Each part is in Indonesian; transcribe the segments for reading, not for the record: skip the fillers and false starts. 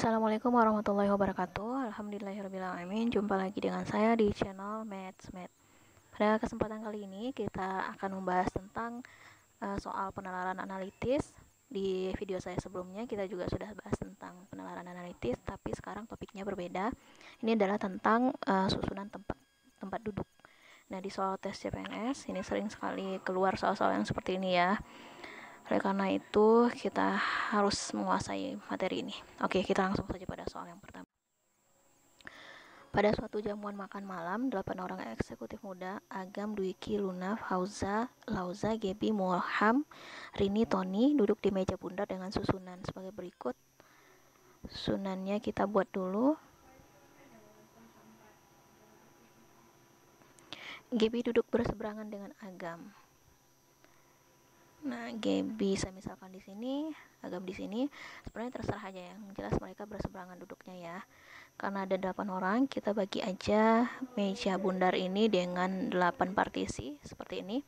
Assalamualaikum warahmatullahi wabarakatuh. Alhamdulillahirrahmanirrahim. Jumpa lagi dengan saya di channel Mathsmed. Pada kesempatan kali ini kita akan membahas tentang soal penalaran analitis. Di video saya sebelumnya kita juga sudah bahas tentang penalaran analitis, tapi sekarang topiknya berbeda. Ini adalah tentang susunan tempat duduk. Nah, di soal tes CPNS ini sering sekali keluar soal-soal yang seperti ini ya. Oleh karena itu, kita harus menguasai materi ini. Oke, kita langsung saja pada soal yang pertama. Pada suatu jamuan makan malam, 8 orang eksekutif muda, Agam, Dwiki, Luna, Fauza, Lauza, Gebi, Mulham, Rini, Tony, duduk di meja bundar dengan susunan sebagai berikut. Susunannya kita buat dulu. Gebi duduk berseberangan dengan Agam. Nah, Gebi saya misalkan di sini, Agam di sini. Sebenarnya terserah aja, yang jelas mereka berseberangan duduknya ya. Karena ada 8 orang, kita bagi aja meja bundar ini dengan 8 partisi seperti ini.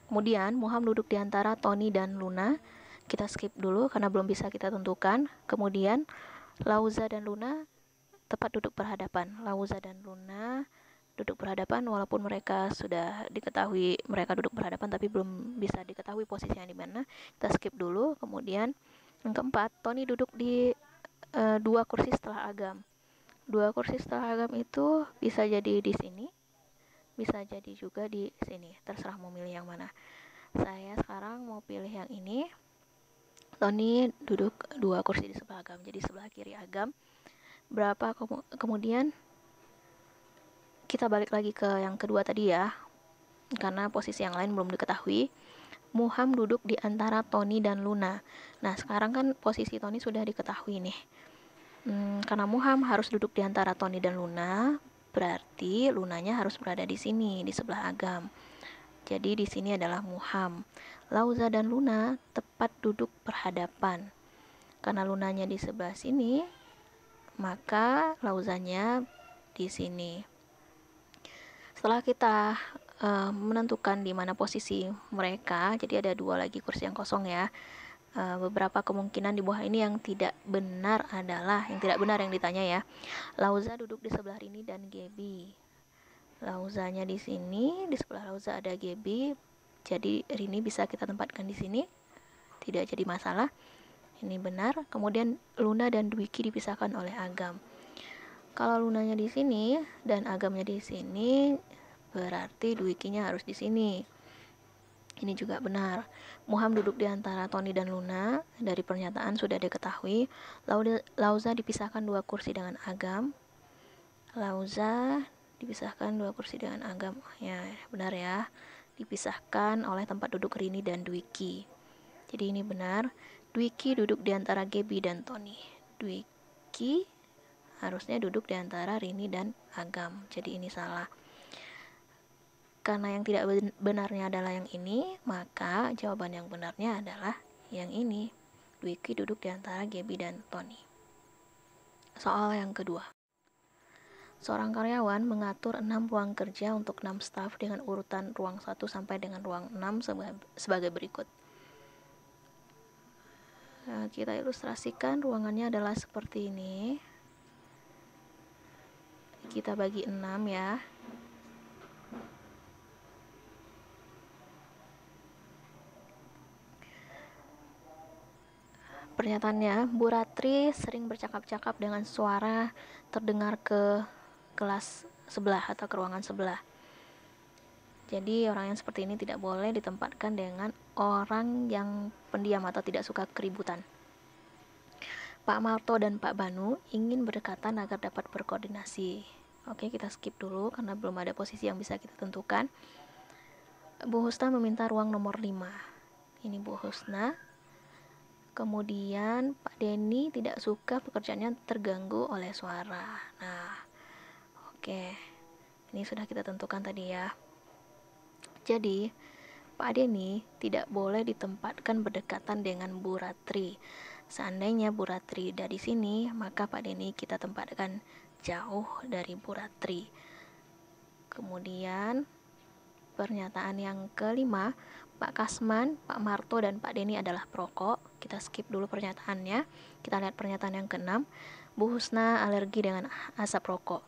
Kemudian Muham duduk di antara Tony dan Luna. Kita skip dulu karena belum bisa kita tentukan. Kemudian Lauza dan Luna tepat duduk berhadapan. Lauza dan Luna duduk berhadapan walaupun mereka sudah diketahui mereka duduk berhadapan, tapi belum bisa diketahui posisinya di mana. Kita skip dulu. Kemudian yang keempat, Tony duduk di 2 kursi setelah Agam. 2 kursi setelah Agam itu bisa jadi di sini, bisa jadi juga di sini. Terserah mau milih yang mana. Saya sekarang mau pilih yang ini. Tony duduk 2 kursi di sebelah Agam, jadi sebelah kiri Agam. Kemudian kita balik lagi ke yang kedua tadi ya, karena posisi yang lain belum diketahui. Muham duduk di antara Tony dan Luna. Nah, sekarang kan posisi Tony sudah diketahui nih. Karena Muham harus duduk di antara Tony dan Luna, berarti Lunanya harus berada di sini, di sebelah Agam. Jadi di sini adalah Muham. Lauza dan Luna tepat duduk berhadapan. Karena Lunanya di sebelah sini, maka Lauzanya di sini. Setelah kita menentukan di mana posisi mereka, jadi ada 2 lagi kursi yang kosong ya. Beberapa kemungkinan di bawah ini yang tidak benar yang ditanya ya. Lauza duduk di sebelah Rini dan Gebi. Lauzanya di sini, di sebelah Lauza ada Gebi. Jadi Rini bisa kita tempatkan di sini. Tidak jadi masalah. Ini benar. Kemudian Luna dan Dwiki dipisahkan oleh Agam. Kalau Lunanya di sini dan Agamnya di sini, berarti Dwikinya harus di sini. Ini juga benar. Muham duduk di antara Tony dan Luna. Dari pernyataan sudah diketahui. Lauza dipisahkan 2 kursi dengan Agam. Lauza dipisahkan 2 kursi dengan Agam. Ya, benar ya. Dipisahkan oleh tempat duduk Rini dan Dwiki. Jadi ini benar. Dwiki duduk di antara Gebi dan Tony. Dwiki harusnya duduk di antara Rini dan Agam. Jadi ini salah. Karena yang tidak benarnya adalah yang ini, maka jawaban yang benarnya adalah yang ini. Dwiki duduk di antara Gebi dan Tony. Soal yang kedua. Seorang karyawan mengatur 6 ruang kerja untuk 6 staf dengan urutan ruang 1 sampai dengan ruang 6 sebagai berikut. Nah, kita ilustrasikan ruangannya adalah seperti ini. Kita bagi 6 ya. Pernyataannya, Bu Ratri sering bercakap-cakap dengan suara terdengar ke kelas sebelah atau ke ruangan sebelah. Jadi orang yang seperti ini tidak boleh ditempatkan dengan orang yang pendiam atau tidak suka keributan. Pak Marto dan Pak Banu ingin berdekatan agar dapat berkoordinasi. Oke, kita skip dulu karena belum ada posisi yang bisa kita tentukan. Bu Husna meminta ruang nomor 5. Ini Bu Husna. Kemudian Pak Denny tidak suka pekerjaannya terganggu oleh suara. Nah, oke. Ini sudah kita tentukan tadi ya. Jadi, Pak Denny tidak boleh ditempatkan berdekatan dengan Bu Ratri. Seandainya Bu Ratri dari sini, maka Pak Denny kita tempatkan jauh dari Bu Ratri. Kemudian pernyataan yang kelima, Pak Kasman, Pak Marto, dan Pak Denny adalah perokok. Kita skip dulu pernyataannya. Kita lihat pernyataan yang keenam. Bu Husna alergi dengan asap rokok.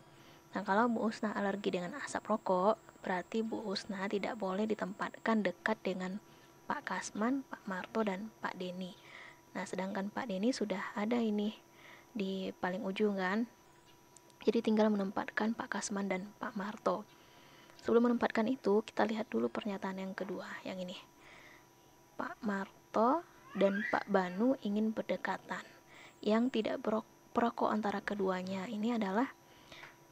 Nah, kalau Bu Husna alergi dengan asap rokok, berarti Bu Husna tidak boleh ditempatkan dekat dengan Pak Kasman, Pak Marto, dan Pak Denny. Nah, sedangkan Pak Denny sudah ada ini di paling ujung kan. Jadi tinggal menempatkan Pak Kasman dan Pak Marto. Sebelum menempatkan itu, kita lihat dulu pernyataan yang kedua, yang ini. Pak Marto dan Pak Banu ingin berdekatan. Yang tidak perokok antara keduanya ini adalah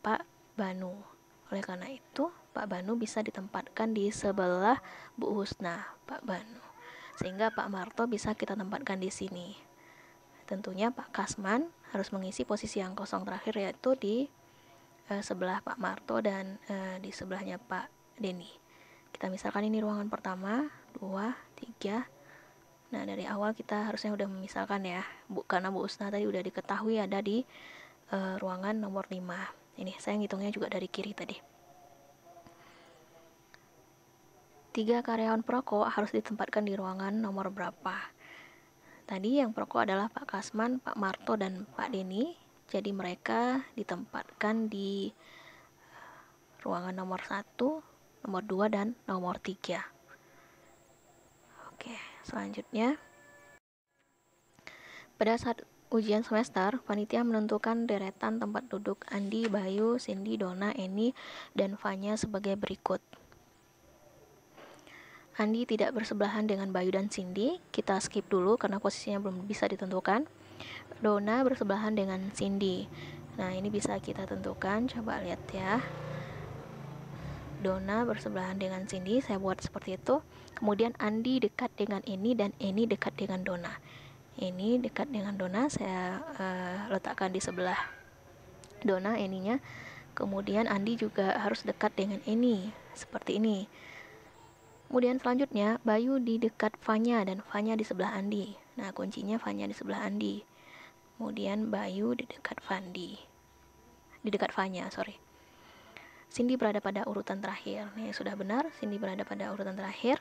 Pak Banu. Oleh karena itu, Pak Banu bisa ditempatkan di sebelah Bu Husna, Pak Banu. Sehingga Pak Marto bisa kita tempatkan di sini. Tentunya Pak Kasman harus mengisi posisi yang kosong terakhir, yaitu di sebelah Pak Marto dan di sebelahnya Pak Denny. Kita misalkan ini ruangan pertama, 2, 3. Nah, dari awal kita harusnya udah memisahkan ya, karena Bu Husna tadi udah diketahui ada di ruangan nomor 5. Ini saya ngitungnya juga dari kiri tadi. 3 karyawan perokok harus ditempatkan di ruangan nomor berapa? Tadi yang perokok adalah Pak Kasman, Pak Marto, dan Pak Denny. Jadi mereka ditempatkan di ruangan nomor 1, nomor 2, dan nomor 3. Oke, selanjutnya. Pada saat ujian semester, panitia menentukan deretan tempat duduk Andi, Bayu, Cindy, Dona, Eni, dan Vanya sebagai berikut. Andi tidak bersebelahan dengan Bayu dan Cindy. Kita skip dulu karena posisinya belum bisa ditentukan. Dona bersebelahan dengan Cindy. Nah, ini bisa kita tentukan. Coba lihat ya. Dona bersebelahan dengan Cindy, saya buat seperti itu. Kemudian Andi dekat dengan Eni dan Eni dekat dengan Dona. Ini dekat dengan Dona, saya letakkan di sebelah Dona, Eninya. Kemudian Andi juga harus dekat dengan Eni, seperti ini. Kemudian selanjutnya, Bayu di dekat Vanya dan Vanya di sebelah Andi. Nah, kuncinya Vanya di sebelah Andi. Kemudian Bayu di dekat Vanya, sorry. Cindy berada pada urutan terakhir. Nih, sudah benar, Cindy berada pada urutan terakhir.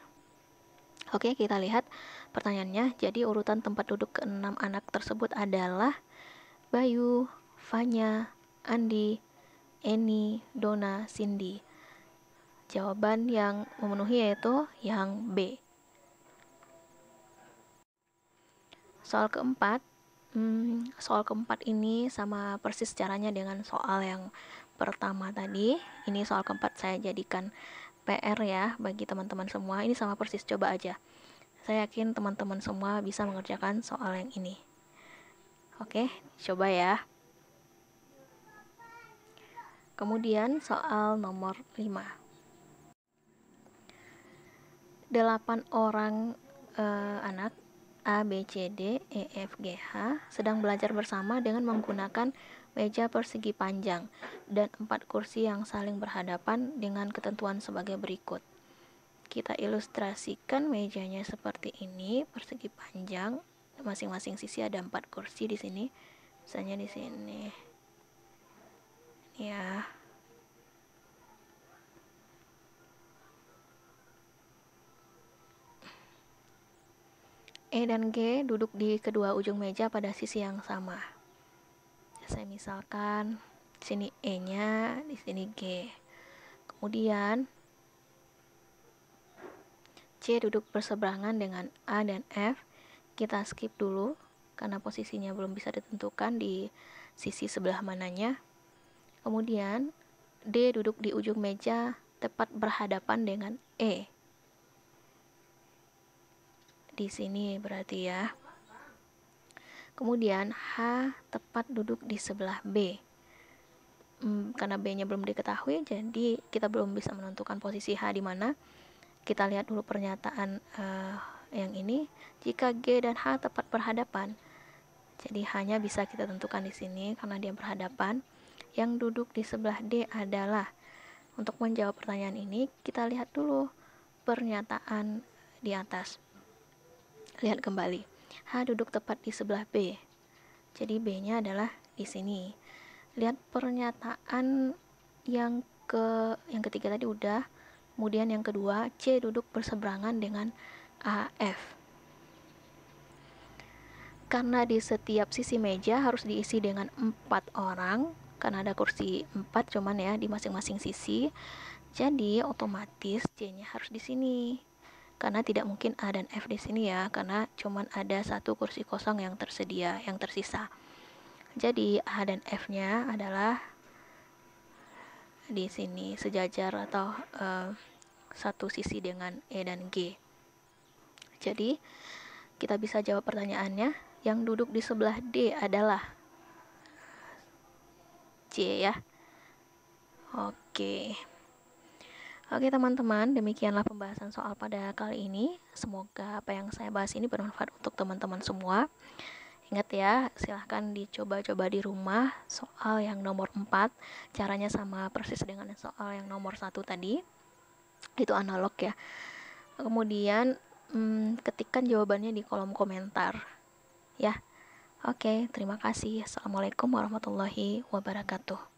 Oke, kita lihat pertanyaannya. Jadi urutan tempat duduk ke-6 anak tersebut adalah Bayu, Vanya, Andi, Eni, Dona, Cindy. Jawaban yang memenuhi yaitu yang B. Soal keempat. Soal keempat ini sama persis caranya dengan soal yang pertama tadi. Ini soal keempat saya jadikan PR ya bagi teman-teman semua. Ini sama persis, coba aja. Saya yakin teman-teman semua bisa mengerjakan soal yang ini. Oke, coba ya. Kemudian soal nomor 5. 8 orang anak A, B, C, D, E, F, G, H sedang belajar bersama dengan menggunakan meja persegi panjang dan 4 kursi yang saling berhadapan dengan ketentuan sebagai berikut. Kita ilustrasikan mejanya seperti ini, persegi panjang, masing-masing sisi ada 4 kursi di sini. Misalnya di sini. Ya. E dan G duduk di kedua ujung meja pada sisi yang sama. Saya misalkan di sini E-nya, di sini G. Kemudian C duduk berseberangan dengan A dan F. Kita skip dulu karena posisinya belum bisa ditentukan di sisi sebelah mananya. Kemudian D duduk di ujung meja tepat berhadapan dengan E. Di sini berarti ya. Kemudian H tepat duduk di sebelah B. Karena B-nya belum diketahui, jadi kita belum bisa menentukan posisi H di mana. Kita lihat dulu pernyataan yang ini. Jika G dan H tepat berhadapan, jadi hanya bisa kita tentukan di sini karena dia berhadapan. Yang duduk di sebelah D adalah, untuk menjawab pertanyaan ini, kita lihat dulu pernyataan di atas. Lihat kembali. H duduk tepat di sebelah B. Jadi B-nya adalah di sini. Lihat pernyataan yang ketiga tadi udah. Kemudian yang kedua, C duduk berseberangan dengan AF. Karena di setiap sisi meja harus diisi dengan 4 orang, karena ada kursi 4 cuman ya di masing-masing sisi. Jadi otomatis C-nya harus di sini. Karena tidak mungkin A dan F di sini ya, karena cuman ada satu kursi kosong yang tersedia, yang tersisa. Jadi A dan F-nya adalah di sini sejajar atau satu sisi dengan E dan G. Jadi kita bisa jawab pertanyaannya, yang duduk di sebelah D adalah C ya. Oke. Oke teman-teman, demikianlah pembahasan soal pada kali ini. Semoga apa yang saya bahas ini bermanfaat untuk teman-teman semua. Ingat ya, silahkan dicoba-coba di rumah soal yang nomor 4. Caranya sama persis dengan soal yang nomor 1 tadi. Itu analog ya. Kemudian ketikkan jawabannya di kolom komentar. Ya. Oke, terima kasih. Assalamualaikum warahmatullahi wabarakatuh.